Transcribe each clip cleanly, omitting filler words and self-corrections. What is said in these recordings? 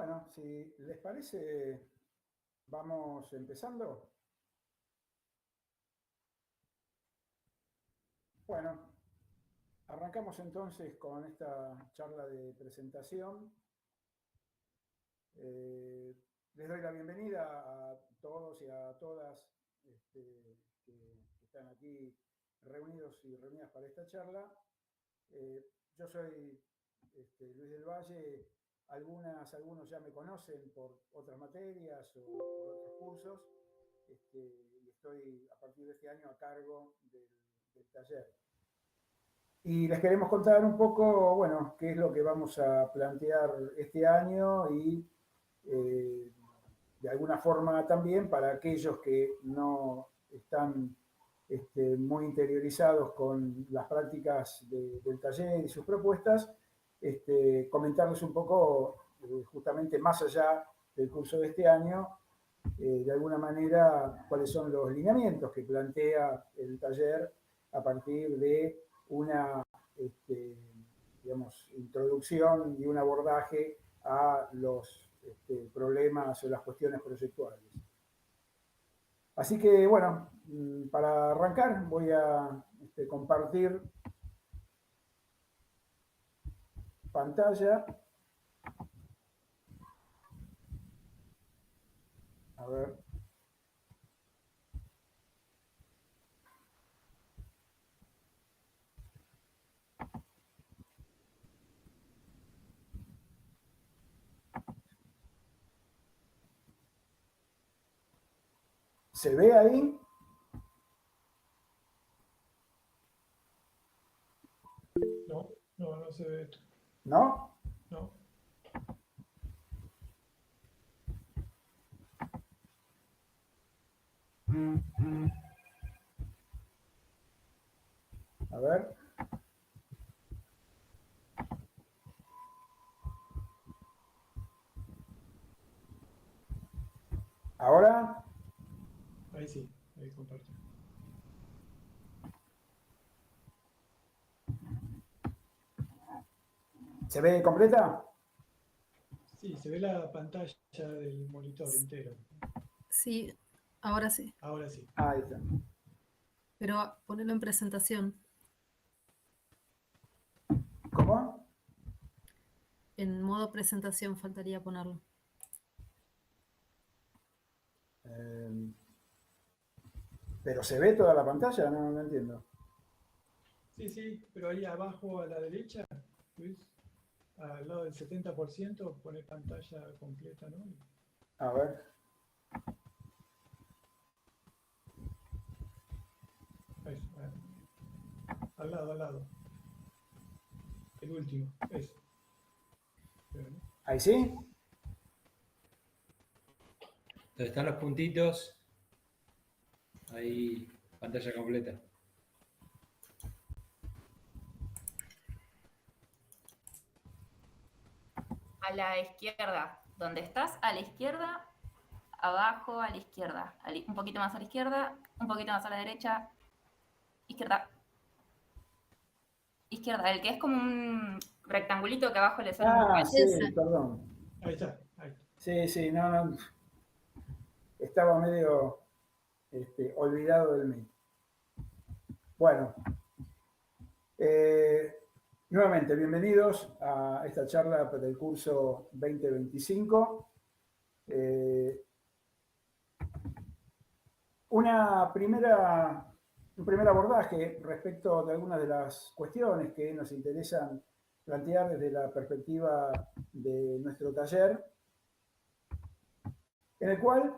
Bueno, si les parece, vamos empezando. Bueno, arrancamos entonces con esta charla de presentación. Les doy la bienvenida a todos y a todas que están aquí reunidos y reunidas para esta charla. Yo soy Luis del Valle. Algunos ya me conocen por otras materias o por otros cursos, y estoy a partir de este año a cargo del taller. Y les queremos contar un poco, bueno, qué es lo que vamos a plantear este año y de alguna forma también para aquellos que no están muy interiorizados con las prácticas del taller y sus propuestas, comentarles un poco, justamente más allá del curso de este año, de alguna manera, cuáles son los lineamientos que plantea el taller a partir de una, digamos, introducción y un abordaje a los problemas o las cuestiones proyectuales. Así que, bueno, para arrancar voy a compartir pantalla. A ver. ¿Se ve ahí? No se ve. ¿No? No. A ver. ¿Ahora? Ahí sí, ahí comparto. ¿Se ve completa? Sí, se ve la pantalla del monitor entero. Sí, ahora sí. Ahora sí. Ahí está. Pero ponerlo en presentación. ¿Cómo? En modo presentación faltaría ponerlo. ¿Pero se ve toda la pantalla? No entiendo. Sí, pero ahí abajo a la derecha, Luis, al lado del 70%, pone pantalla completa, ¿no? A ver. Ahí, al lado. El último, ese. ¿Ahí sí? Donde están los puntitos, ahí pantalla completa. A la izquierda. ¿Dónde estás? A la izquierda, abajo, a la izquierda. Un poquito más a la izquierda, un poquito más a la derecha. Izquierda. Izquierda, el que es como un rectangulito que abajo le sale un poco. Sí, perdón. Ahí está. Sí, no. Estaba medio olvidado del mí. Bueno. Nuevamente, bienvenidos a esta charla del curso 2025. Un primer abordaje respecto de algunas de las cuestiones que nos interesan plantear desde la perspectiva de nuestro taller, en el cual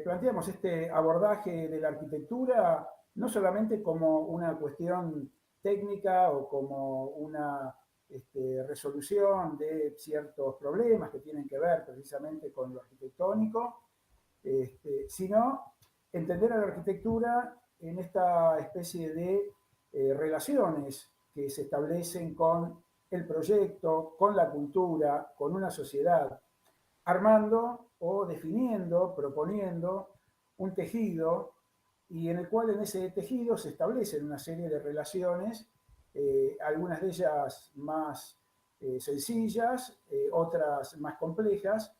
planteamos este abordaje de la arquitectura no solamente como una cuestión técnica o como una resolución de ciertos problemas que tienen que ver precisamente con lo arquitectónico, sino entender a la arquitectura en esta especie de relaciones que se establecen con el proyecto, con la cultura, con una sociedad, armando o definiendo, proponiendo un tejido y en el cual en ese tejido se establecen una serie de relaciones, algunas de ellas más sencillas, otras más complejas,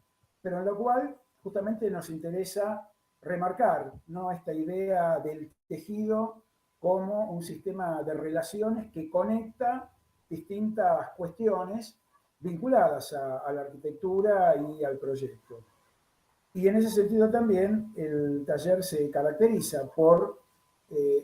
pero en lo cual justamente nos interesa remarcar, ¿no?, esta idea del tejido como un sistema de relaciones que conecta distintas cuestiones vinculadas a la arquitectura y al proyecto. Y en ese sentido también el taller se caracteriza por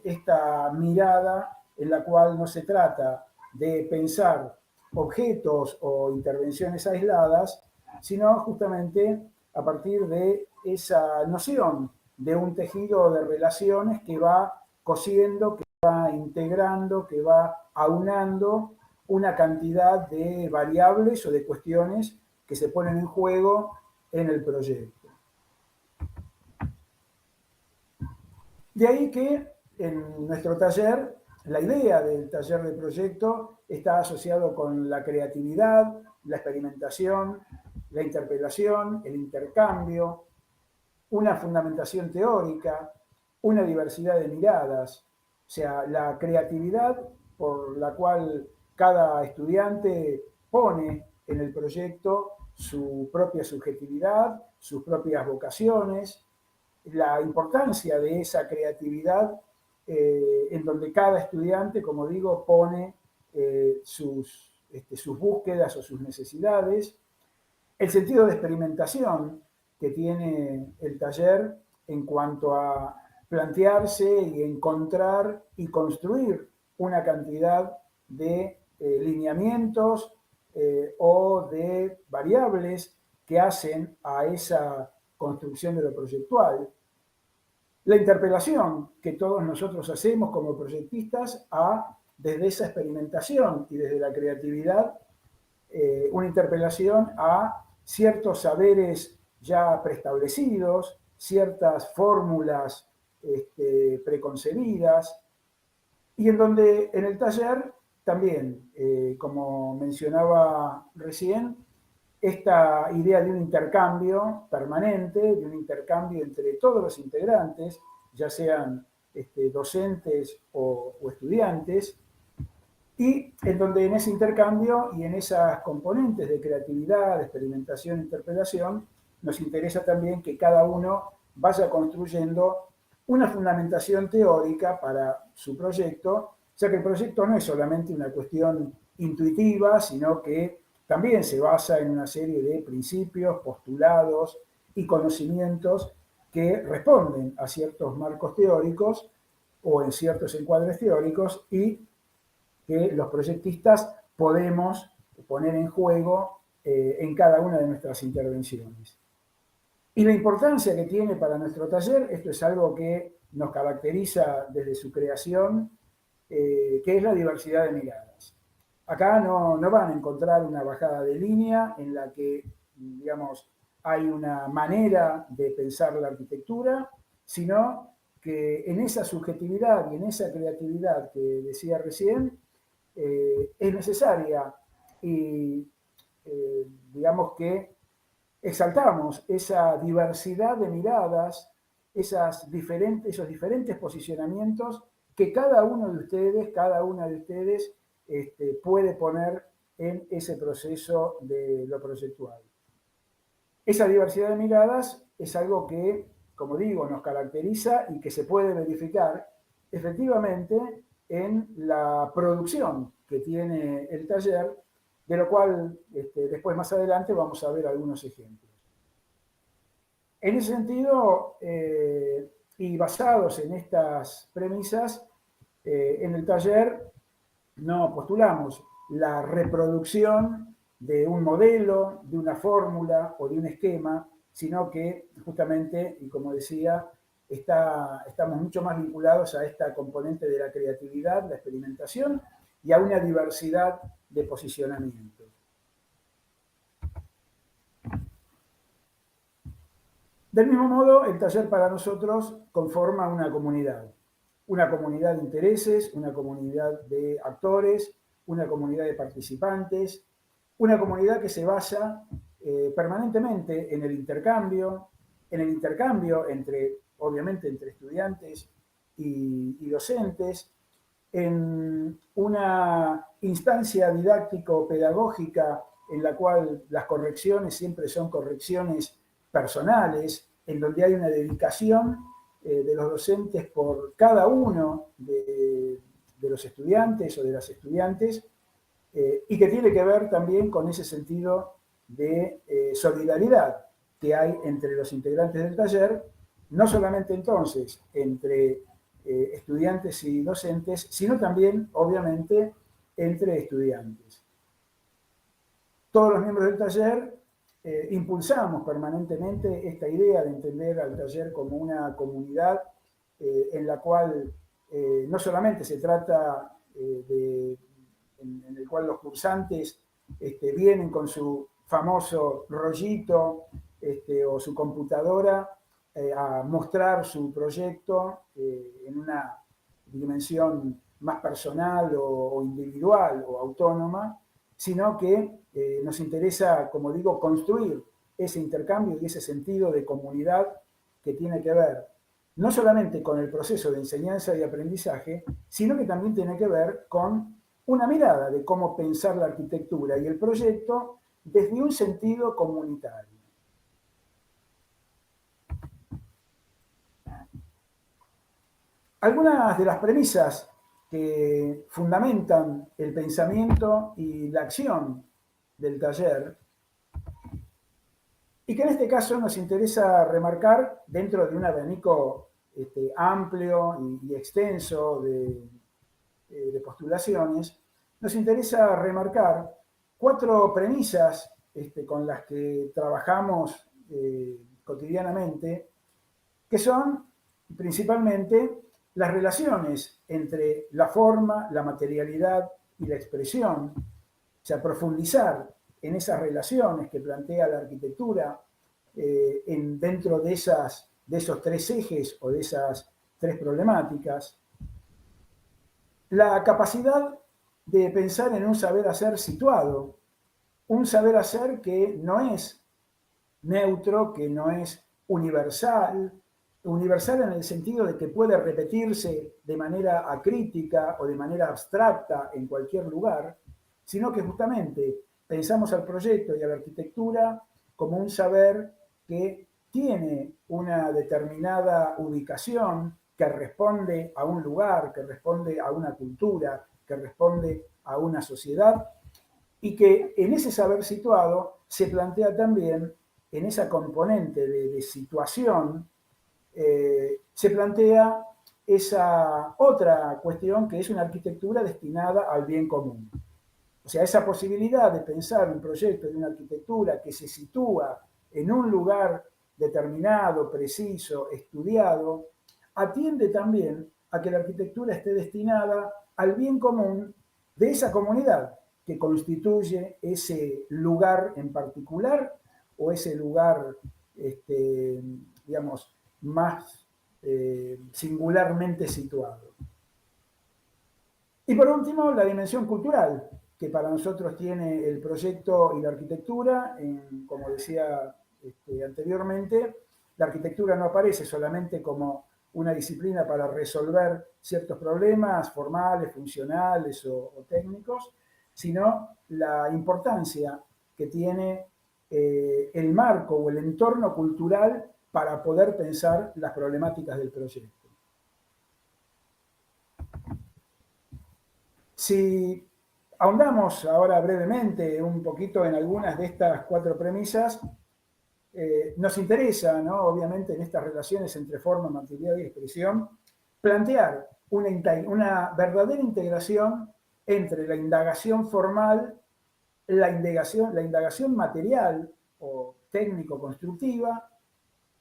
esta mirada en la cual no se trata de pensar objetos o intervenciones aisladas, sino justamente a partir de esa noción de un tejido de relaciones que va cosiendo, que va integrando, que va aunando una cantidad de variables o de cuestiones que se ponen en juego en el proyecto. De ahí que en nuestro taller, la idea del taller de proyecto está asociado con la creatividad, la experimentación, la interpelación, el intercambio, una fundamentación teórica, una diversidad de miradas, o sea, la creatividad por la cual cada estudiante pone en el proyecto su propia subjetividad, sus propias vocaciones, la importancia de esa creatividad en donde cada estudiante, como digo, pone sus búsquedas o sus necesidades, el sentido de experimentación que tiene el taller en cuanto a plantearse y encontrar y construir una cantidad de lineamientos o de variables que hacen a esa construcción de lo proyectual. La interpelación que todos nosotros hacemos como proyectistas desde esa experimentación y desde la creatividad, una interpelación a ciertos saberes ya preestablecidos, ciertas fórmulas preconcebidas, y en donde en el taller también, como mencionaba recién, esta idea de un intercambio permanente, de un intercambio entre todos los integrantes, ya sean docentes o estudiantes, y en donde en ese intercambio y en esas componentes de creatividad, de experimentación e interpelación, nos interesa también que cada uno vaya construyendo una fundamentación teórica para su proyecto, ya que el proyecto no es solamente una cuestión intuitiva, sino que también se basa en una serie de principios, postulados y conocimientos que responden a ciertos marcos teóricos o en ciertos encuadres teóricos y que los proyectistas podemos poner en juego en cada una de nuestras intervenciones. Y la importancia que tiene para nuestro taller, esto es algo que nos caracteriza desde su creación, que es la diversidad de miradas. Acá no van a encontrar una bajada de línea en la que, digamos, hay una manera de pensar la arquitectura, sino que en esa subjetividad y en esa creatividad que decía recién, es necesaria y digamos que exaltamos esa diversidad de miradas, esos diferentes posicionamientos que cada uno de ustedes, cada una de ustedes puede poner en ese proceso de lo proyectual. Esa diversidad de miradas es algo que, como digo, nos caracteriza y que se puede verificar efectivamente en la producción que tiene el taller, de lo cual después más adelante vamos a ver algunos ejemplos. En ese sentido, y basados en estas premisas, en el taller no postulamos la reproducción de un modelo, de una fórmula o de un esquema, sino que justamente, y como decía, estamos mucho más vinculados a esta componente de la creatividad, la experimentación y a una diversidad de posicionamientos. Del mismo modo, el taller para nosotros conforma una comunidad de intereses, una comunidad de actores, una comunidad de participantes, una comunidad que se basa permanentemente en el intercambio obviamente entre estudiantes y docentes, en una instancia didáctico-pedagógica en la cual las correcciones siempre son correcciones personales, en donde hay una dedicación de los docentes por cada uno de los estudiantes o de las estudiantes, y que tiene que ver también con ese sentido de solidaridad que hay entre los integrantes del taller, no solamente entonces entre estudiantes y docentes, sino también, obviamente, entre estudiantes. Todos los miembros del taller impulsamos permanentemente esta idea de entender al taller como una comunidad en la cual no solamente se trata en el cual los cursantes vienen con su famoso rollito o su computadora a mostrar su proyecto en una dimensión más personal o individual o autónoma, sino que nos interesa, como digo, construir ese intercambio y ese sentido de comunidad que tiene que ver no solamente con el proceso de enseñanza y aprendizaje, sino que también tiene que ver con una mirada de cómo pensar la arquitectura y el proyecto desde un sentido comunitario. Algunas de las premisas que fundamentan el pensamiento y la acción del taller, y que en este caso nos interesa remarcar dentro de un abanico amplio y extenso de postulaciones, nos interesa remarcar 4 premisas con las que trabajamos cotidianamente, que son principalmente las relaciones entre la forma, la materialidad y la expresión, o sea, profundizar en esas relaciones que plantea la arquitectura dentro de esos 3 ejes o de esas 3 problemáticas. La capacidad de pensar en un saber hacer situado, un saber hacer que no es neutro, que no es universal en el sentido de que puede repetirse de manera acrítica o de manera abstracta en cualquier lugar, sino que justamente pensamos al proyecto y a la arquitectura como un saber que tiene una determinada ubicación, que responde a un lugar, que responde a una cultura, que responde a una sociedad, y que en ese saber situado se plantea también, en esa componente de situación, se plantea esa otra cuestión que es una arquitectura destinada al bien común. O sea, esa posibilidad de pensar un proyecto de una arquitectura que se sitúa en un lugar determinado, preciso, estudiado, atiende también a que la arquitectura esté destinada al bien común de esa comunidad que constituye ese lugar en particular o ese lugar, digamos, más singularmente situado. Y por último, la dimensión cultural, que para nosotros tiene el proyecto y la arquitectura. Como decía anteriormente, la arquitectura no aparece solamente como una disciplina para resolver ciertos problemas formales, funcionales o técnicos, sino la importancia que tiene el marco o el entorno cultural para poder pensar las problemáticas del proyecto. Si ahondamos ahora brevemente un poquito en algunas de estas 4 premisas, nos interesa, ¿no?, obviamente en estas relaciones entre forma, materialidad y expresión, plantear una verdadera integración entre la indagación formal, la indagación material o técnico-constructiva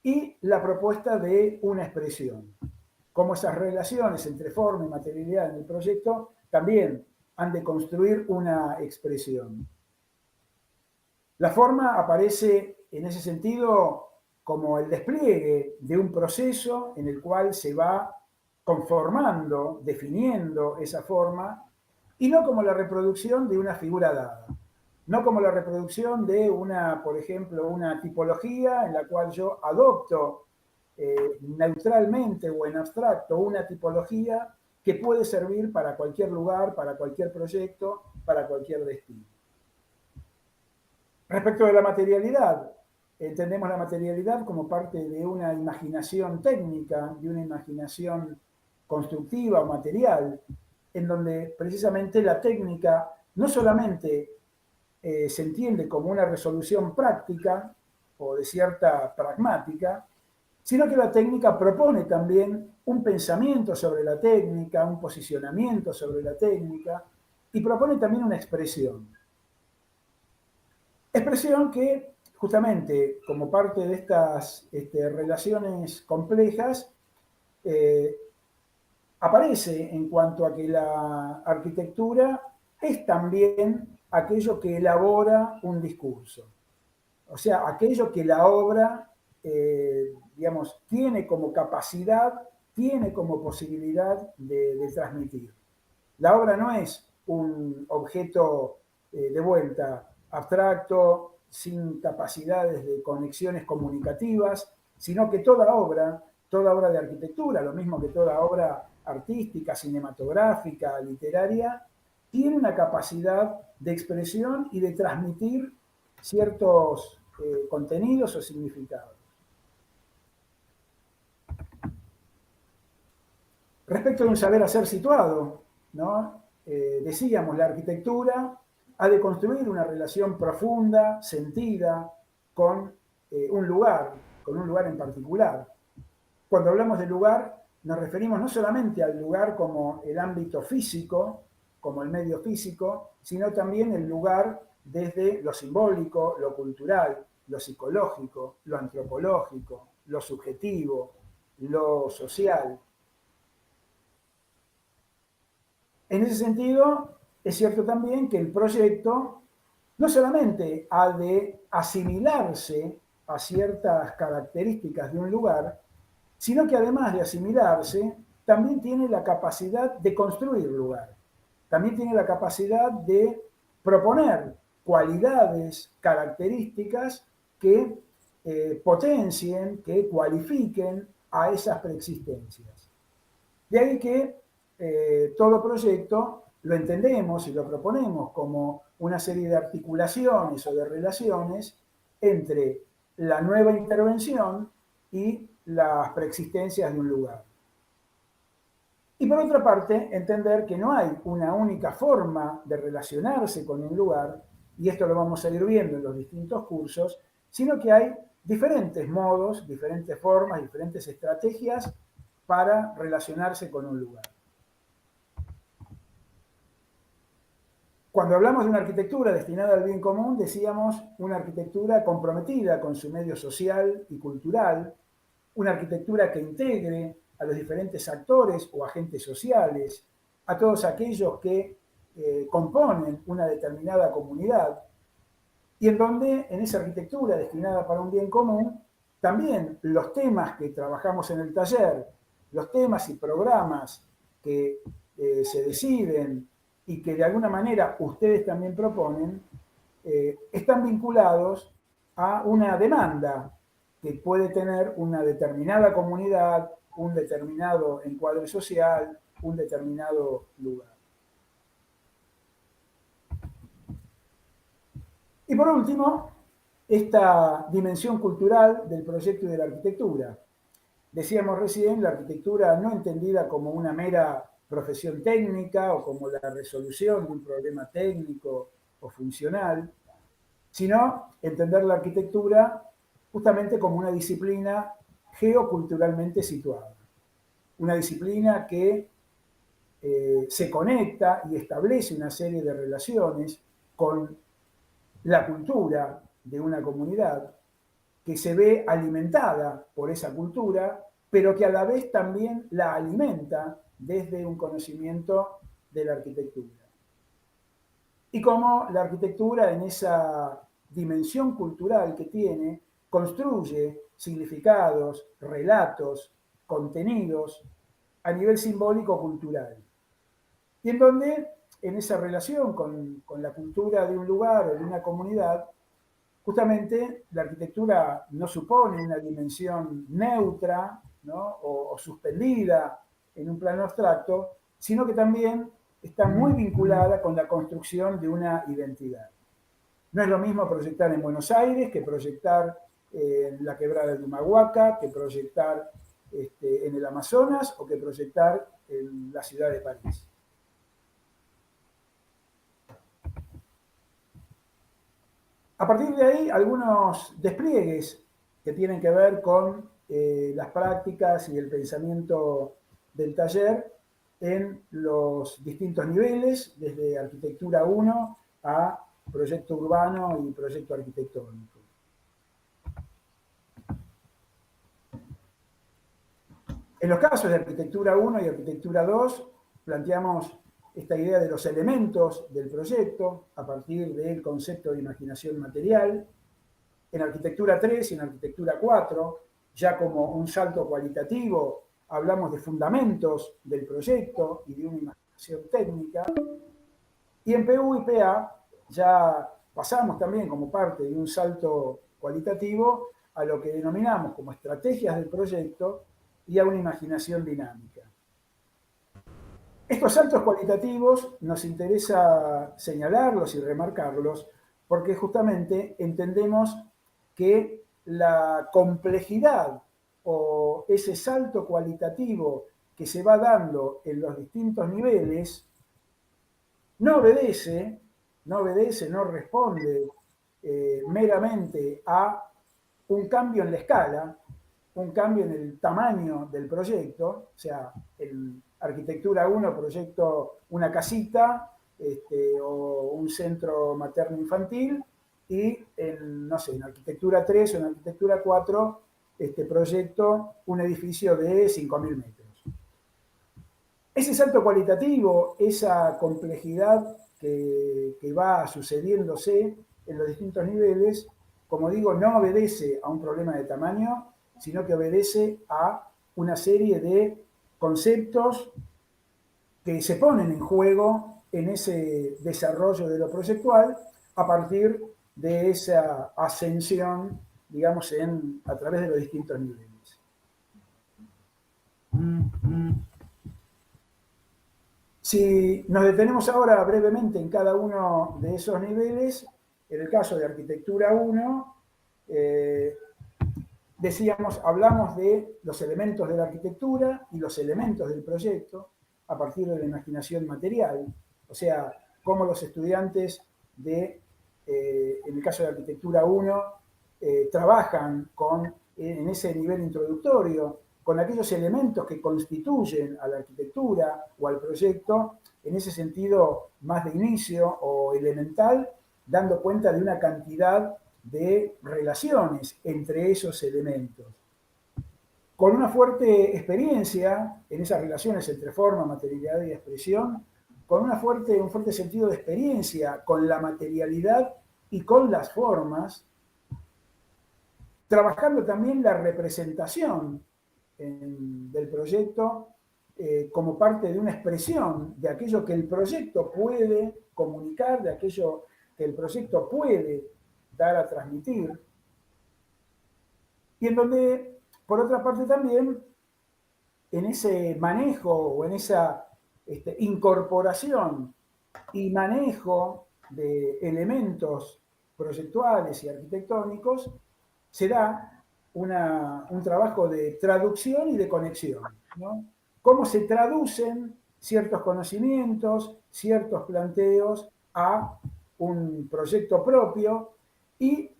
y la propuesta de una expresión. Como esas relaciones entre forma y materialidad en el proyecto también han de construir una expresión. La forma aparece en ese sentido como el despliegue de un proceso en el cual se va conformando, definiendo esa forma, y no como la reproducción de una figura dada. No como la reproducción de por ejemplo, una tipología en la cual yo adopto neutralmente o en abstracto una tipología que puede servir para cualquier lugar, para cualquier proyecto, para cualquier destino. Respecto de la materialidad, entendemos la materialidad como parte de una imaginación técnica, de una imaginación constructiva o material, en donde precisamente la técnica no solamente se entiende como una resolución práctica o de cierta pragmática, sino que la técnica propone también un pensamiento sobre la técnica, un posicionamiento sobre la técnica, y propone también una expresión. Expresión que, justamente, como parte de estas relaciones complejas, aparece en cuanto a que la arquitectura es también aquello que elabora un discurso. O sea, aquello que la obra, digamos, tiene como capacidad, tiene como posibilidad de transmitir. La obra no es un objeto, de vuelta, abstracto, sin capacidades de conexiones comunicativas, sino que toda obra de arquitectura, lo mismo que toda obra artística, cinematográfica, literaria, tiene una capacidad de expresión y de transmitir ciertos contenidos o significados. Respecto de un saber hacer situado, ¿no? Decíamos, la arquitectura ha de construir una relación profunda, sentida, con un lugar en particular. Cuando hablamos de lugar, nos referimos no solamente al lugar como el ámbito físico, como el medio físico, sino también el lugar desde lo simbólico, lo cultural, lo psicológico, lo antropológico, lo subjetivo, lo social. En ese sentido, es cierto también que el proyecto no solamente ha de asimilarse a ciertas características de un lugar, sino que además de asimilarse, también tiene la capacidad de construir lugar. También tiene la capacidad de proponer cualidades, características que potencien, que cualifiquen a esas preexistencias. De ahí que todo proyecto lo entendemos y lo proponemos como una serie de articulaciones o de relaciones entre la nueva intervención y las preexistencias de un lugar. Y por otra parte, entender que no hay una única forma de relacionarse con un lugar, y esto lo vamos a ir viendo en los distintos cursos, sino que hay diferentes modos, diferentes formas, diferentes estrategias para relacionarse con un lugar. Cuando hablamos de una arquitectura destinada al bien común, decíamos una arquitectura comprometida con su medio social y cultural, una arquitectura que integre a los diferentes actores o agentes sociales, a todos aquellos que componen una determinada comunidad, y en donde en esa arquitectura destinada para un bien común, también los temas que trabajamos en el taller, los temas y programas que se deciden y que de alguna manera ustedes también proponen, están vinculados a una demanda que puede tener una determinada comunidad, un determinado encuadre social, un determinado lugar. Y por último, esta dimensión cultural del proyecto y de la arquitectura. Decíamos recién, la arquitectura no entendida como una mera profesión técnica o como la resolución de un problema técnico o funcional, sino entender la arquitectura justamente como una disciplina geoculturalmente situada. Una disciplina que se conecta y establece una serie de relaciones con la cultura de una comunidad, que se ve alimentada por esa cultura, pero que a la vez también la alimenta desde un conocimiento de la arquitectura. Y cómo la arquitectura, en esa dimensión cultural que tiene, construye significados, relatos, contenidos a nivel simbólico-cultural. Y en donde, en esa relación con la cultura de un lugar o de una comunidad, justamente la arquitectura no supone una dimensión neutra, ¿no? o suspendida en un plano abstracto, sino que también está muy vinculada con la construcción de una identidad. No es lo mismo proyectar en Buenos Aires que proyectar en la quebrada de Humahuaca, que proyectar en el Amazonas o que proyectar en la ciudad de París. A partir de ahí, algunos despliegues que tienen que ver con las prácticas y el pensamiento del taller en los distintos niveles, desde arquitectura 1 a proyecto urbano y proyecto arquitectónico. En los casos de arquitectura 1 y arquitectura 2, planteamos esta idea de los elementos del proyecto a partir del concepto de imaginación material. En arquitectura 3 y en arquitectura 4, ya como un salto cualitativo, hablamos de fundamentos del proyecto y de una imaginación técnica. Y en PU y PA ya pasamos también como parte de un salto cualitativo a lo que denominamos como estrategias del proyecto y a una imaginación dinámica. Estos saltos cualitativos nos interesa señalarlos y remarcarlos porque justamente entendemos que la complejidad o ese salto cualitativo que se va dando en los distintos niveles no obedece, no responde meramente a un cambio en la escala, un cambio en el tamaño del proyecto, o sea, en arquitectura 1 proyecto una casita o un centro materno-infantil, y en, no sé, en arquitectura 3 o en arquitectura 4 proyecto un edificio de 5.000 metros. Ese salto cualitativo, esa complejidad que va sucediéndose en los distintos niveles, como digo, no obedece a un problema de tamaño, sino que obedece a una serie de conceptos que se ponen en juego en ese desarrollo de lo proyectual a partir de esa ascensión, digamos, a través de los distintos niveles. Si nos detenemos ahora brevemente en cada uno de esos niveles, en el caso de arquitectura 1, decíamos, hablamos de los elementos de la arquitectura y los elementos del proyecto a partir de la imaginación material, o sea, cómo los estudiantes en el caso de arquitectura 1, trabajan en ese nivel introductorio con aquellos elementos que constituyen a la arquitectura o al proyecto, en ese sentido más de inicio o elemental, dando cuenta de una cantidad de relaciones entre esos elementos. Con una fuerte experiencia en esas relaciones entre forma, materialidad y expresión, con un fuerte sentido de experiencia con la materialidad y con las formas, trabajando también la representación del proyecto como parte de una expresión de aquello que el proyecto puede comunicar, de aquello que el proyecto puede dar a transmitir, y en donde, por otra parte también, en ese manejo o en esa incorporación y manejo de elementos proyectuales y arquitectónicos, se da un trabajo de traducción y de conexión, ¿no? Cómo se traducen ciertos conocimientos, ciertos planteos a un proyecto propio y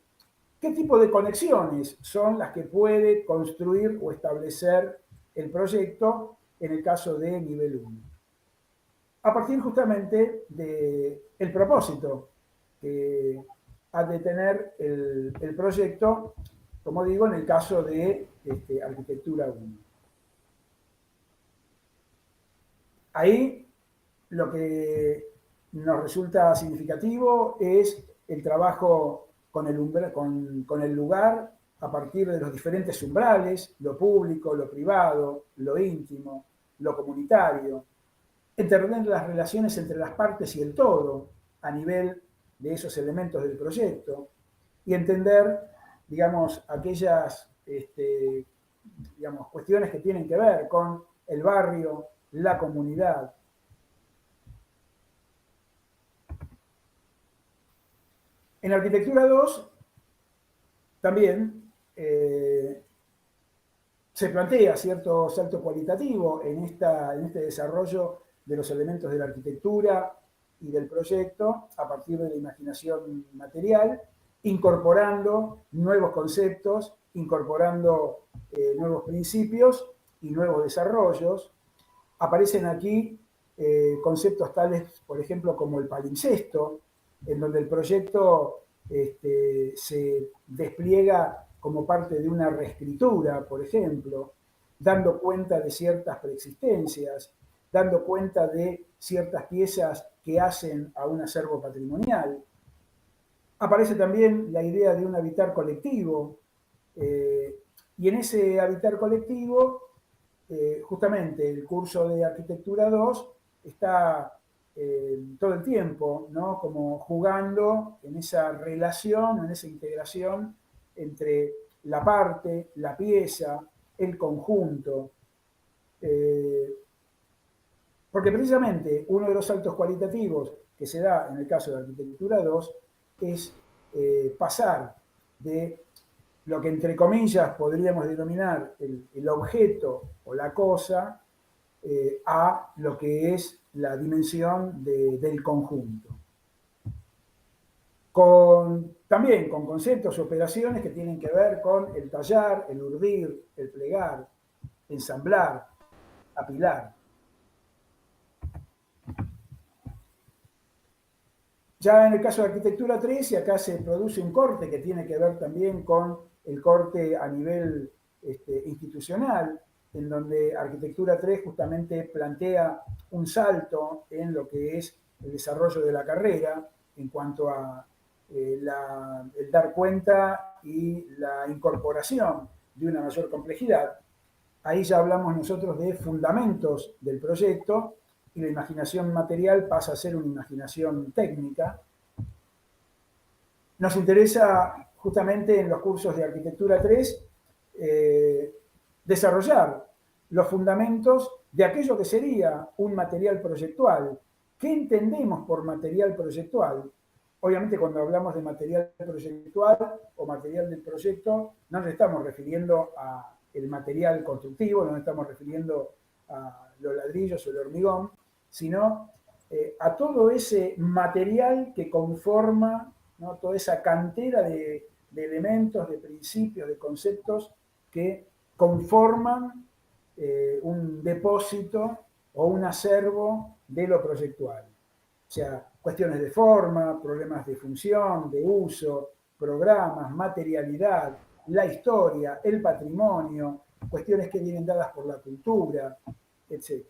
qué tipo de conexiones son las que puede construir o establecer el proyecto en el caso de nivel 1. A partir justamente del propósito que ha de tener el proyecto, como digo, en el caso de arquitectura 1. Ahí lo que nos resulta significativo es el trabajo con el lugar a partir de los diferentes umbrales, lo público, lo privado, lo íntimo, lo comunitario, entender las relaciones entre las partes y el todo a nivel de esos elementos del proyecto y entender, digamos, aquellas cuestiones que tienen que ver con el barrio, la comunidad, En arquitectura 2 también se plantea cierto salto cualitativo en este desarrollo de los elementos de la arquitectura y del proyecto a partir de la imaginación material, incorporando nuevos conceptos, incorporando nuevos principios y nuevos desarrollos. Aparecen aquí conceptos tales, por ejemplo, como el palimpsesto, en donde el proyecto se despliega como parte de una reescritura, por ejemplo, dando cuenta de ciertas preexistencias, dando cuenta de ciertas piezas que hacen a un acervo patrimonial. Aparece también la idea de un habitar colectivo, y en ese habitar colectivo, justamente el curso de Arquitectura 2 está todo el tiempo, ¿no? Como jugando en esa relación, en esa integración entre la parte, la pieza, el conjunto. Porque precisamente uno de los saltos cualitativos que se da en el caso de Arquitectura 2 es pasar de lo que entre comillas podríamos denominar el objeto o la cosa a lo que es la dimensión del conjunto. También con conceptos y operaciones que tienen que ver con el tallar, el urdir, el plegar, ensamblar, apilar. Ya en el caso de Arquitectura 3, y acá se produce un corte que tiene que ver también con el corte a nivel institucional, en donde Arquitectura 3 justamente plantea un salto en lo que es el desarrollo de la carrera en cuanto a el dar cuenta y la incorporación de una mayor complejidad. Ahí ya hablamos nosotros de fundamentos del proyecto y la imaginación material pasa a ser una imaginación técnica. Nos interesa justamente en los cursos de Arquitectura 3 desarrollar los fundamentos de aquello que sería un material proyectual. ¿Qué entendemos por material proyectual? Obviamente cuando hablamos de material proyectual o material del proyecto, no nos estamos refiriendo al material constructivo, no nos estamos refiriendo a los ladrillos o el hormigón, sino a todo ese material que conforma, ¿no? Toda esa cantera de elementos, de principios, de conceptos que conforman un depósito o un acervo de lo proyectual. O sea, cuestiones de forma, problemas de función, de uso, programas, materialidad, la historia, el patrimonio, cuestiones que vienen dadas por la cultura, etc.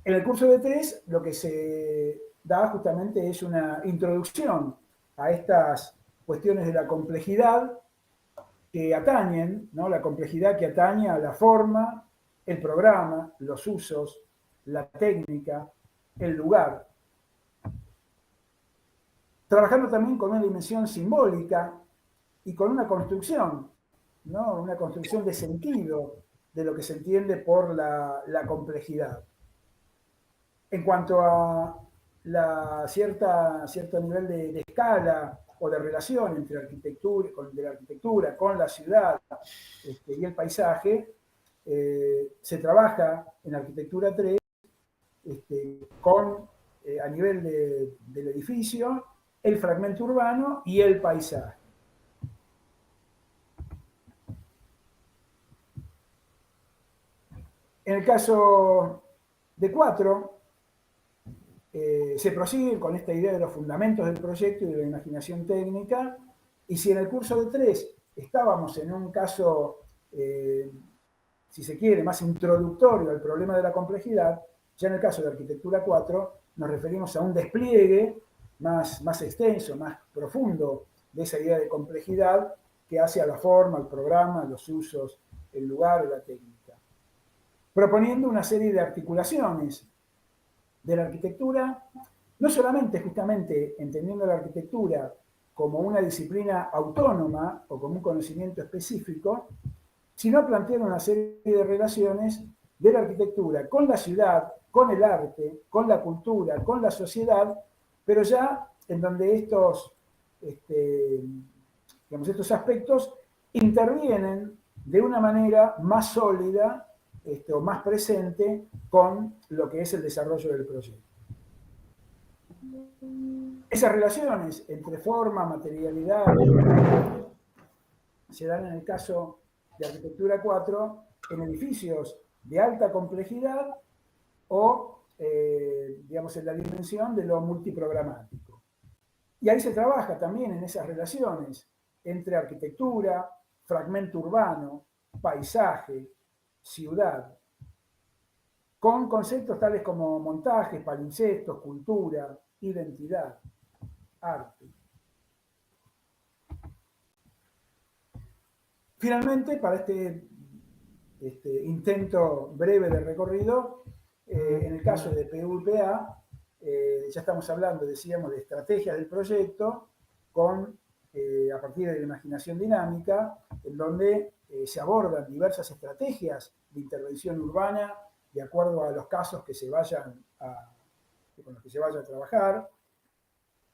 En el curso de 3, lo que se da justamente es una introducción a estas cuestiones de la complejidad que atañen, ¿no? La complejidad que atañe a la forma, el programa, los usos, la técnica, el lugar. Trabajando también con una dimensión simbólica y con una construcción, ¿no? Una construcción de sentido de lo que se entiende por la complejidad. En cuanto a cierto nivel de escala o de relación entre de la arquitectura con la ciudad y el paisaje, se trabaja en Arquitectura 3 a nivel del edificio, el fragmento urbano y el paisaje. En el caso de 4, se prosigue con esta idea de los fundamentos del proyecto y de la imaginación técnica, y si en el curso de 3 estábamos en un caso, si se quiere, más introductorio al problema de la complejidad, ya en el caso de Arquitectura 4 nos referimos a un despliegue más extenso, más profundo de esa idea de complejidad que hace a la forma, al programa, a los usos, el lugar, la técnica. Proponiendo una serie de articulaciones de la arquitectura, no solamente justamente entendiendo la arquitectura como una disciplina autónoma o como un conocimiento específico, sino planteando una serie de relaciones de la arquitectura con la ciudad, con el arte, con la cultura, con la sociedad, pero ya en donde estos aspectos intervienen de una manera más sólida o más presente con lo que es el desarrollo del proyecto. Esas relaciones entre forma, materialidad, se dan en el caso de Arquitectura 4 en edificios de alta complejidad o, digamos, en la dimensión de lo multiprogramático. Y ahí se trabaja también en esas relaciones entre arquitectura, fragmento urbano, paisaje, ciudad, con conceptos tales como montajes, palimpsestos, cultura, identidad, arte. Finalmente, para este intento breve de recorrido, en el caso de PU-PA, ya estamos hablando, decíamos, de estrategias del proyecto a partir de la imaginación dinámica, en donde se abordan diversas estrategias de intervención urbana de acuerdo a los casos con los que se vaya a trabajar,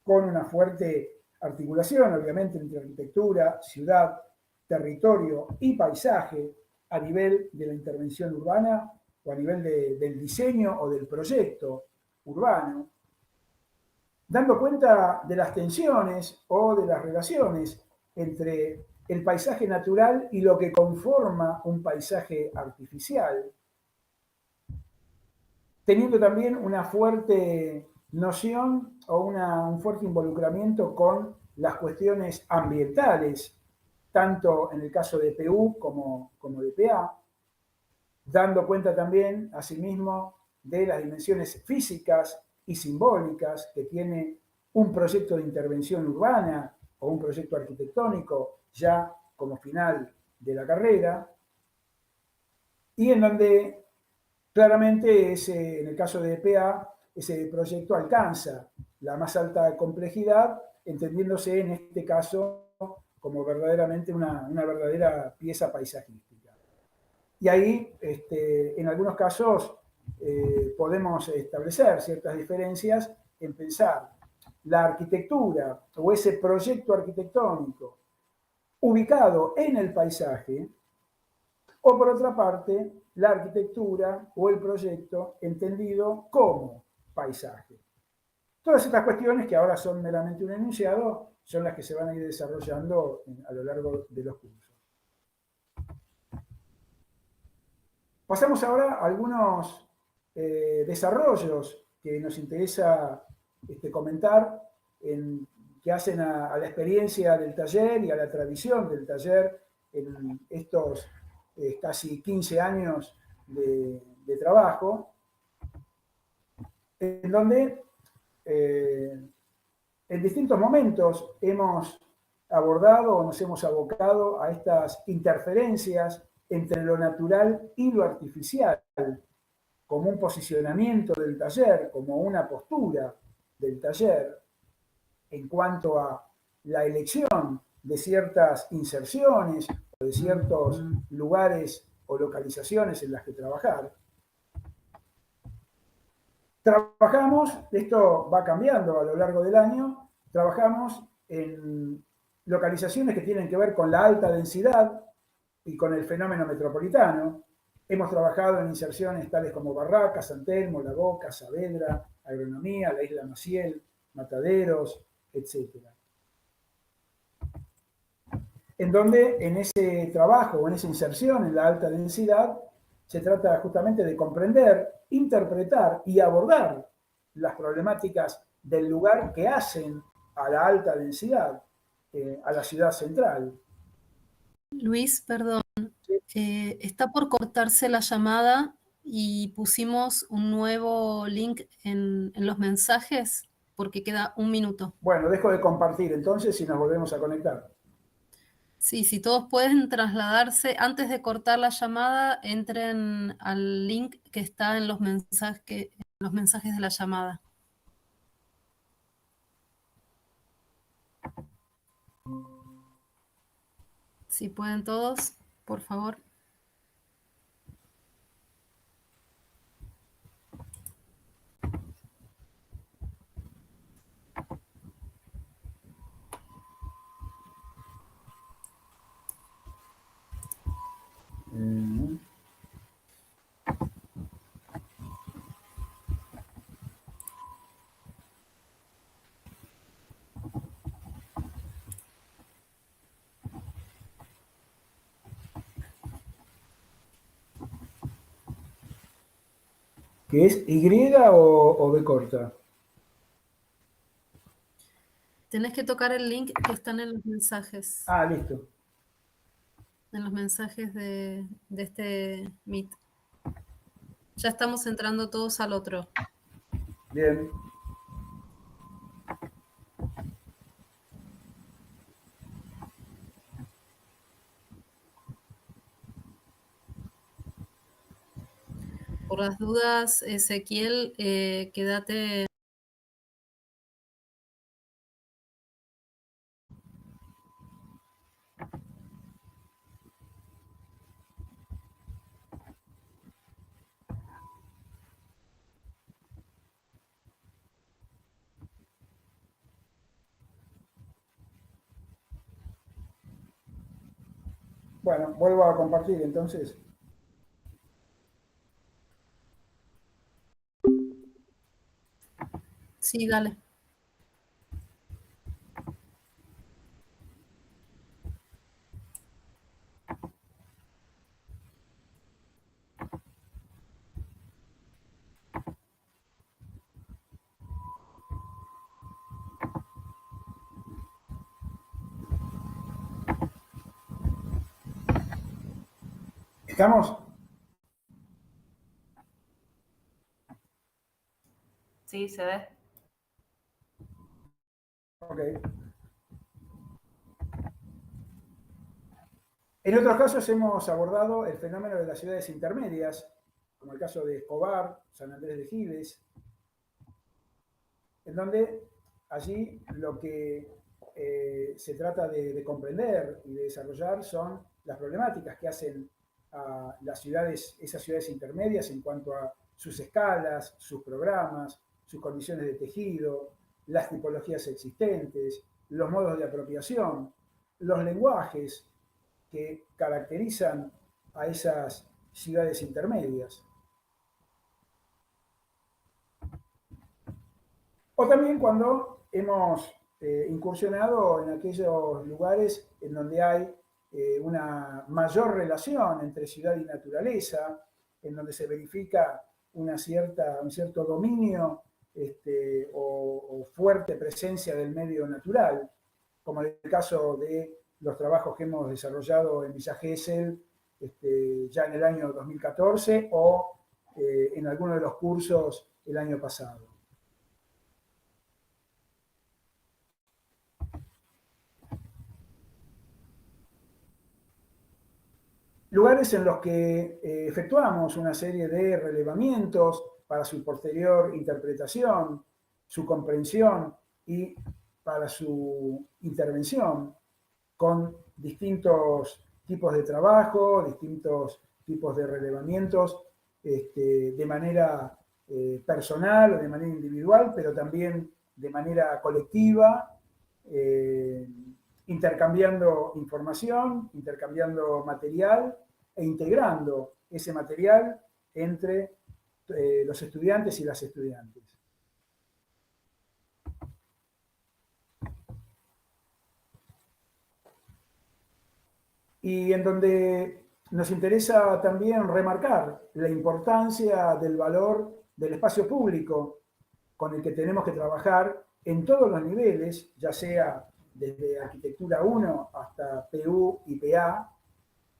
con una fuerte articulación, obviamente, entre arquitectura, ciudad, territorio y paisaje a nivel de la intervención urbana o a nivel del diseño o del proyecto urbano, dando cuenta de las tensiones o de las relaciones entre el paisaje natural y lo que conforma un paisaje artificial, teniendo también una fuerte noción o un fuerte involucramiento con las cuestiones ambientales, tanto en el caso de PU como de PA, dando cuenta también, asimismo, de las dimensiones físicas y simbólicas que tiene un proyecto de intervención urbana o un proyecto arquitectónico ya como final de la carrera, y en donde claramente en el caso de PA, ese proyecto alcanza la más alta complejidad, entendiéndose en este caso como verdaderamente una verdadera pieza paisajística. Y ahí, en algunos casos, podemos establecer ciertas diferencias en pensar la arquitectura o ese proyecto arquitectónico ubicado en el paisaje, o por otra parte, la arquitectura o el proyecto entendido como paisaje. Todas estas cuestiones, que ahora son meramente un enunciado, son las que se van a ir desarrollando a lo largo de los cursos. Pasamos ahora a algunos desarrollos que nos interesa comentar, que hacen a la experiencia del taller y a la tradición del taller en estos casi 15 años de trabajo, en donde en distintos momentos hemos abordado o nos hemos abocado a estas interferencias entre lo natural y lo artificial, como un posicionamiento del taller, como una postura del taller en cuanto a la elección de ciertas inserciones o de ciertos lugares o localizaciones en las que trabajar. Trabajamos, esto va cambiando a lo largo del año, trabajamos en localizaciones que tienen que ver con la alta densidad y con el fenómeno metropolitano. Hemos trabajado en inserciones tales como Barracas, San Telmo, La Boca, Saavedra, Agronomía, la Isla Maciel, Mataderos, etc. En donde en ese trabajo o en esa inserción en la alta densidad se trata justamente de comprender, interpretar y abordar las problemáticas del lugar que hacen a la alta densidad, a la ciudad central. Luis, perdón, ¿Sí? está por cortarse la llamada y pusimos un nuevo link en los mensajes porque queda 1 minuto. Bueno, dejo de compartir entonces y nos volvemos a conectar. Sí, si todos pueden trasladarse, antes de cortar la llamada, entren al link que está en los mensajes de la llamada. Si pueden todos, por favor. ¿Que es Y o B corta? Tenés que tocar el link que están en los mensajes. Ah, listo. En los mensajes de este Meet. Ya estamos entrando todos al otro. Bien. Por las dudas, Ezequiel, quédate. Bueno, vuelvo a compartir entonces. Sí, dale. ¿Estamos? Sí, se ve. Ok. En otros casos hemos abordado el fenómeno de las ciudades intermedias, como el caso de Escobar, San Andrés de Giles, en donde allí lo que se trata de comprender y de desarrollar son las problemáticas que hacen a las ciudades, esas ciudades intermedias en cuanto a sus escalas, sus programas, sus condiciones de tejido, las tipologías existentes, los modos de apropiación, los lenguajes que caracterizan a esas ciudades intermedias. O también cuando hemos incursionado en aquellos lugares en donde hay una mayor relación entre ciudad y naturaleza, en donde se verifica un cierto dominio o fuerte presencia del medio natural, como en el caso de los trabajos que hemos desarrollado en Villa Gesell ya en el año 2014 o en alguno de los cursos el año pasado. Lugares en los que efectuamos una serie de relevamientos para su posterior interpretación, su comprensión y para su intervención con distintos tipos de trabajo, distintos tipos de relevamientos de manera personal o de manera individual, pero también de manera colectiva, intercambiando información, intercambiando material e integrando ese material entre los estudiantes y las estudiantes. Y en donde nos interesa también remarcar la importancia del valor del espacio público con el que tenemos que trabajar en todos los niveles, ya sea desde Arquitectura 1 hasta PU y PA,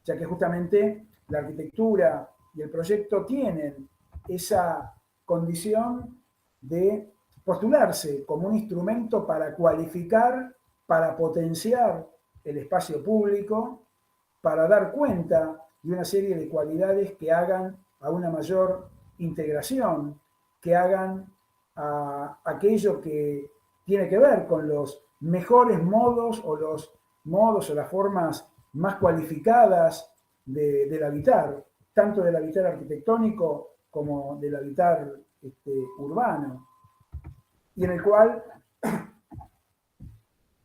ya que justamente la arquitectura y el proyecto tienen esa condición de postularse como un instrumento para cualificar, para potenciar el espacio público, para dar cuenta de una serie de cualidades que hagan a una mayor integración, que hagan a aquello que tiene que ver con los mejores modos o las formas más cualificadas del habitar, tanto del habitar arquitectónico como del habitar urbano, y en el cual,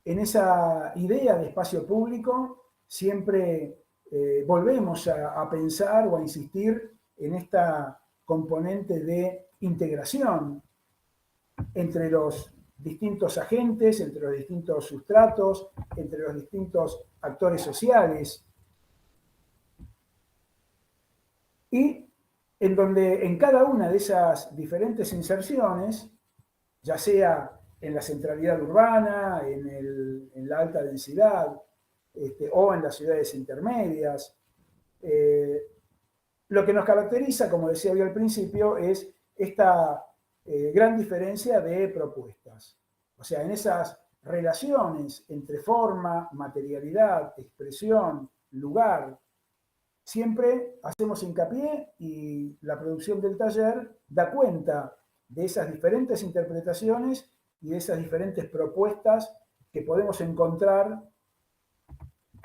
en esa idea de espacio público, siempre volvemos a pensar o a insistir en esta componente de integración entre los distintos agentes, entre los distintos sustratos, entre los distintos actores sociales. Y en donde en cada una de esas diferentes inserciones, ya sea en la centralidad urbana, en la alta densidad, o en las ciudades intermedias, lo que nos caracteriza, como decía yo al principio, es esta gran diferencia de propuestas. O sea, en esas relaciones entre forma, materialidad, expresión, lugar, siempre hacemos hincapié y la producción del taller da cuenta de esas diferentes interpretaciones y de esas diferentes propuestas que podemos encontrar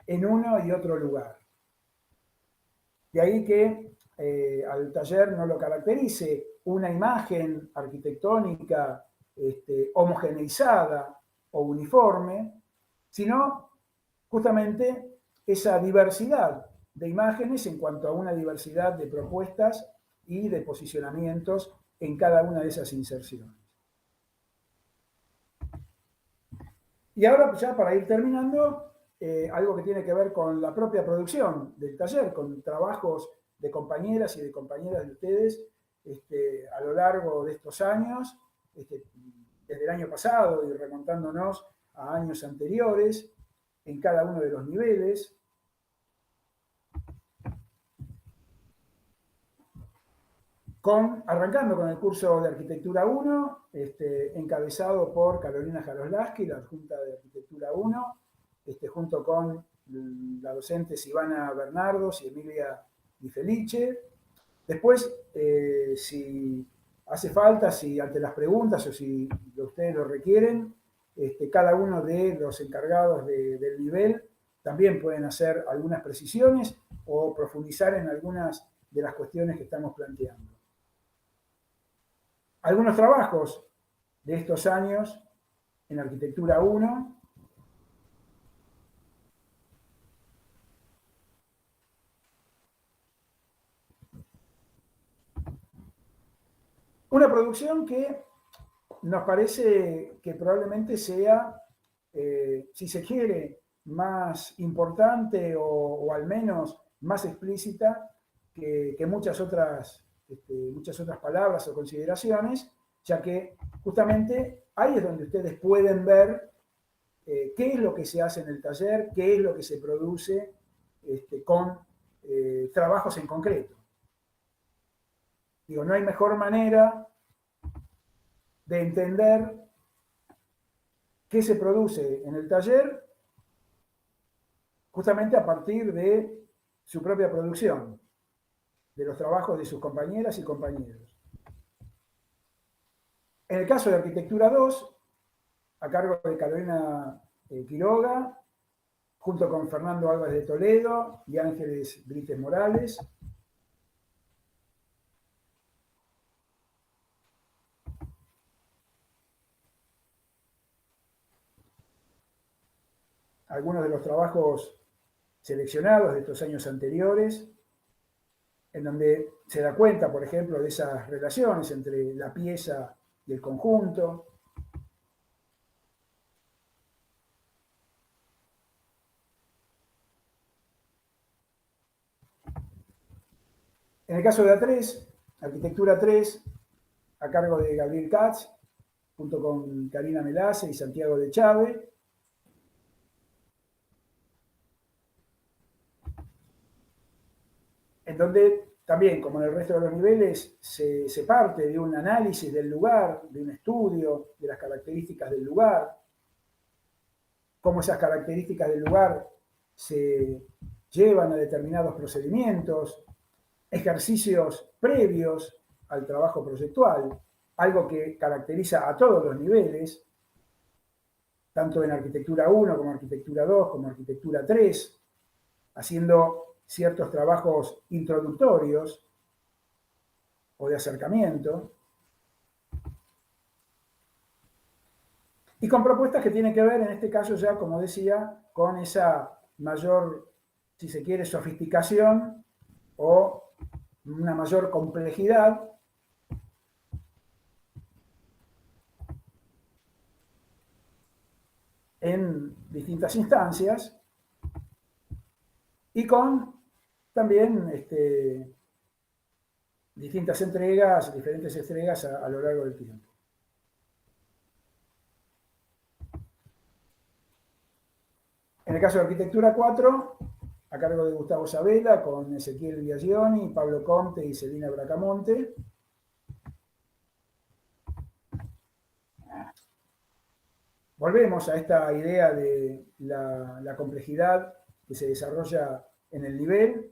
en uno y otro lugar. De ahí que al taller no lo caracterice una imagen arquitectónica homogeneizada o uniforme, sino justamente esa diversidad de imágenes en cuanto a una diversidad de propuestas y de posicionamientos en cada una de esas inserciones. Y ahora, ya para ir terminando, algo que tiene que ver con la propia producción del taller, con trabajos de compañeras y de compañeras de ustedes a lo largo de estos años, desde el año pasado y remontándonos a años anteriores, en cada uno de los niveles. Arrancando con el curso de Arquitectura 1, encabezado por Carolina Jaroslaski, la adjunta de Arquitectura 1, junto con la docente Silvana Bernardos y Emilia Di Felice. Después, si hace falta, si ante las preguntas o si ustedes lo requieren, cada uno de los encargados del nivel también pueden hacer algunas precisiones o profundizar en algunas de las cuestiones que estamos planteando. Algunos trabajos de estos años en Arquitectura 1. Una producción que nos parece que probablemente sea, si se quiere, más importante o al menos más explícita que muchas otras palabras o consideraciones, ya que justamente ahí es donde ustedes pueden ver qué es lo que se hace en el taller, qué es lo que se produce con trabajos en concreto. Digo, no hay mejor manera de entender qué se produce en el taller justamente a partir de su propia producción, de los trabajos de sus compañeras y compañeros. En el caso de Arquitectura 2, a cargo de Carolina Quiroga, junto con Fernando Álvarez de Toledo y Ángeles Brites Morales. Algunos de los trabajos seleccionados de estos años anteriores, en donde se da cuenta, por ejemplo, de esas relaciones entre la pieza y el conjunto. En el caso de A3, Arquitectura 3, a cargo de Gabriel Katz, junto con Karina Melace y Santiago de Chave. En donde también, como en el resto de los niveles, se parte de un análisis del lugar, de un estudio de las características del lugar, cómo esas características del lugar se llevan a determinados procedimientos, ejercicios previos al trabajo proyectual, algo que caracteriza a todos los niveles, tanto en Arquitectura 1 como Arquitectura 2 como Arquitectura 3, haciendo ciertos trabajos introductorios o de acercamiento, y con propuestas que tienen que ver, en este caso ya, como decía, con esa mayor, si se quiere, sofisticación o una mayor complejidad en distintas instancias y con también distintas entregas, diferentes entregas a lo largo del tiempo. En el caso de Arquitectura 4, a cargo de Gustavo Sabela, con Ezequiel Biagioni, Pablo Conte y Celina Bracamonte. Volvemos a esta idea de la complejidad que se desarrolla en el nivel.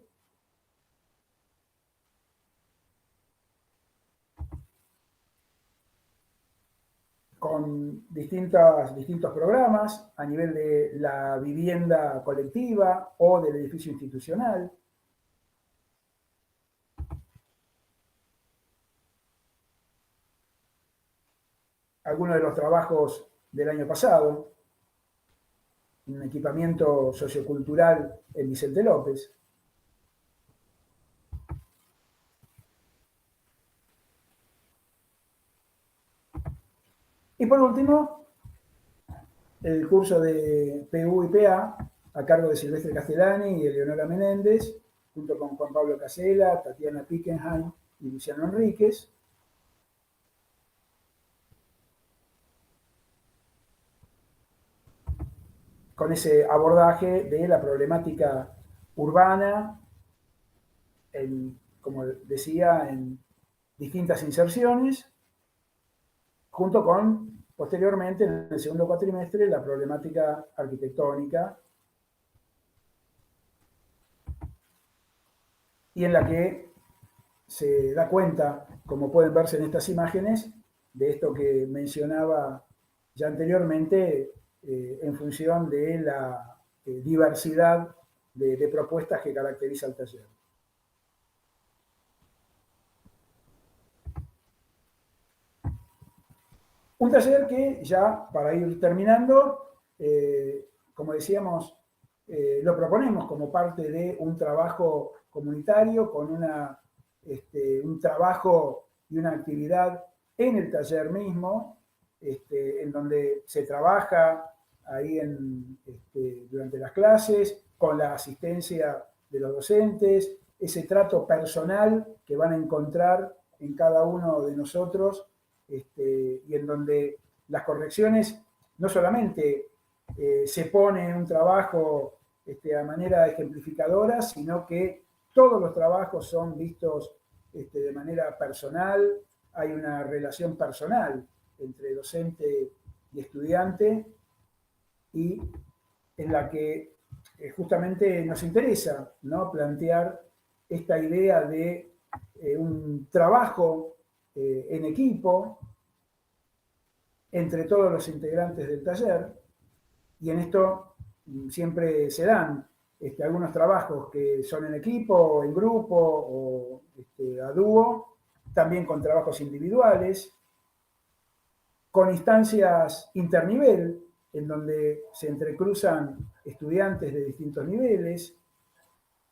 Con distintos programas a nivel de la vivienda colectiva o del edificio institucional. Algunos de los trabajos del año pasado, un equipamiento sociocultural en Vicente López. Y por último, el curso de PU y PA a cargo de Silvestre Castellani y Eleonora Menéndez, junto con Juan Pablo Casella, Tatiana Pickenheim y Luciano Enríquez. Con ese abordaje de la problemática urbana, como decía, en distintas inserciones, junto con, posteriormente, en el segundo cuatrimestre, la problemática arquitectónica, y en la que se da cuenta, como pueden verse en estas imágenes, de esto que mencionaba ya anteriormente, en función de la diversidad de propuestas que caracteriza el taller. Un taller que ya, para ir terminando, como decíamos, lo proponemos como parte de un trabajo comunitario, con un trabajo y una actividad en el taller mismo, en donde se trabaja ahí durante las clases, con la asistencia de los docentes, ese trato personal que van a encontrar en cada uno de nosotros, y en donde las correcciones no solamente se pone en un trabajo a manera ejemplificadora, sino que todos los trabajos son vistos de manera personal, hay una relación personal entre docente y estudiante, y en la que justamente nos interesa, ¿no?, plantear esta idea de un trabajo en equipo entre todos los integrantes del taller, y en esto siempre se dan algunos trabajos que son en equipo, en grupo o a dúo, también con trabajos individuales, con instancias internivel, en donde se entrecruzan estudiantes de distintos niveles,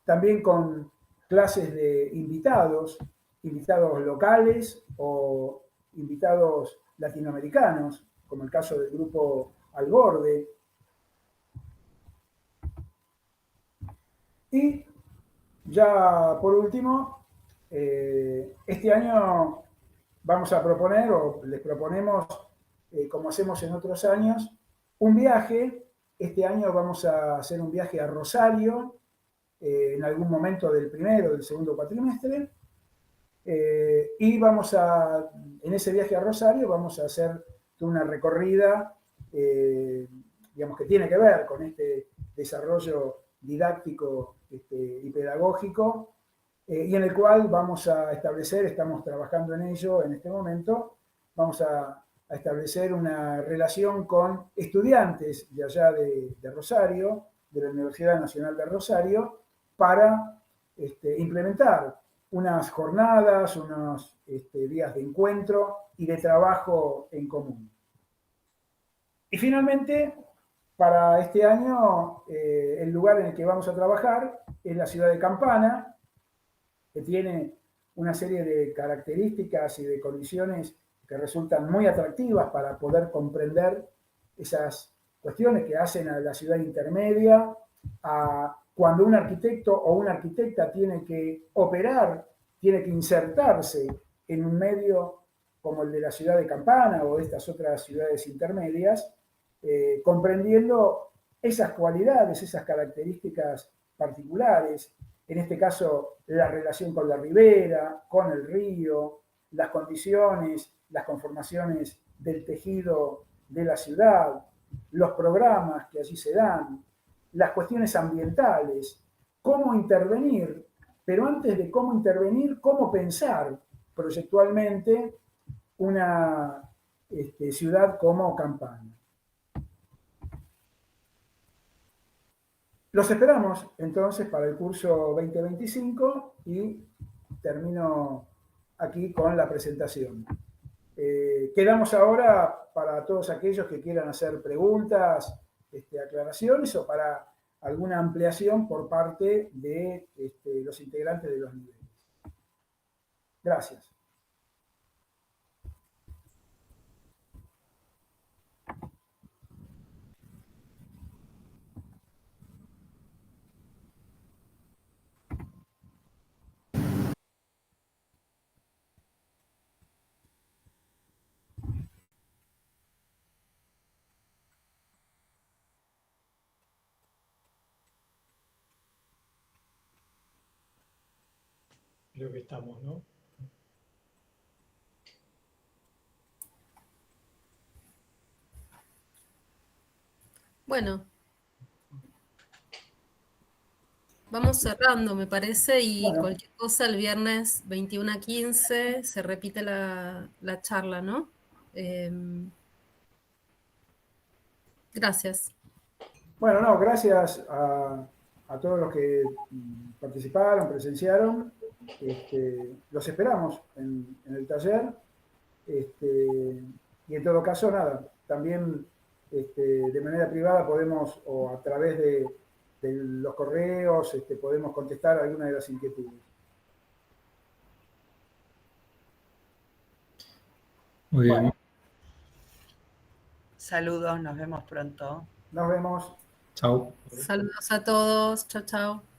también con clases de invitados locales o invitados latinoamericanos, como el caso del grupo Al Borde. Y ya por último, este año vamos a proponer, o les proponemos, como hacemos en otros años, un viaje. Este año vamos a hacer un viaje a Rosario, en algún momento del primero o del segundo cuatrimestre, y en ese viaje a Rosario vamos a hacer una recorrida, digamos, que tiene que ver con este desarrollo didáctico y pedagógico, y en el cual vamos a establecer, estamos trabajando en ello en este momento, vamos a establecer una relación con estudiantes de allá de Rosario, de la Universidad Nacional de Rosario, para implementar unas jornadas, unos días de encuentro y de trabajo en común. Y finalmente, para este año, el lugar en el que vamos a trabajar es la ciudad de Campana, que tiene una serie de características y de condiciones que resultan muy atractivas para poder comprender esas cuestiones que hacen a la ciudad intermedia, a cuando un arquitecto o una arquitecta tiene que operar tiene que insertarse en un medio como el de la ciudad de Campana o de estas otras ciudades intermedias, comprendiendo esas cualidades, esas características particulares, en este caso la relación con la ribera, con el río, las condiciones, las conformaciones del tejido de la ciudad, los programas que allí se dan, las cuestiones ambientales, cómo intervenir, pero antes de cómo intervenir, cómo pensar proyectualmente una ciudad como Campana. Los esperamos entonces para el curso 2025 y termino aquí con la presentación. Quedamos ahora para todos aquellos que quieran hacer preguntas, aclaraciones o para alguna ampliación por parte de los integrantes de los niveles. Gracias. Creo que estamos, ¿no? Bueno, vamos cerrando, me parece, y Bueno. cualquier cosa el viernes 21 a 15 se repite la charla, ¿no? Gracias. Bueno, no, gracias a todos los que participaron, presenciaron. Los esperamos en el taller. Y en todo caso, nada, también de manera privada podemos, o a través de los correos, podemos contestar alguna de las inquietudes. Muy bien. Bueno, Saludos, nos vemos pronto. nos vemos. Chau. Saludos a todos. Chao, chao.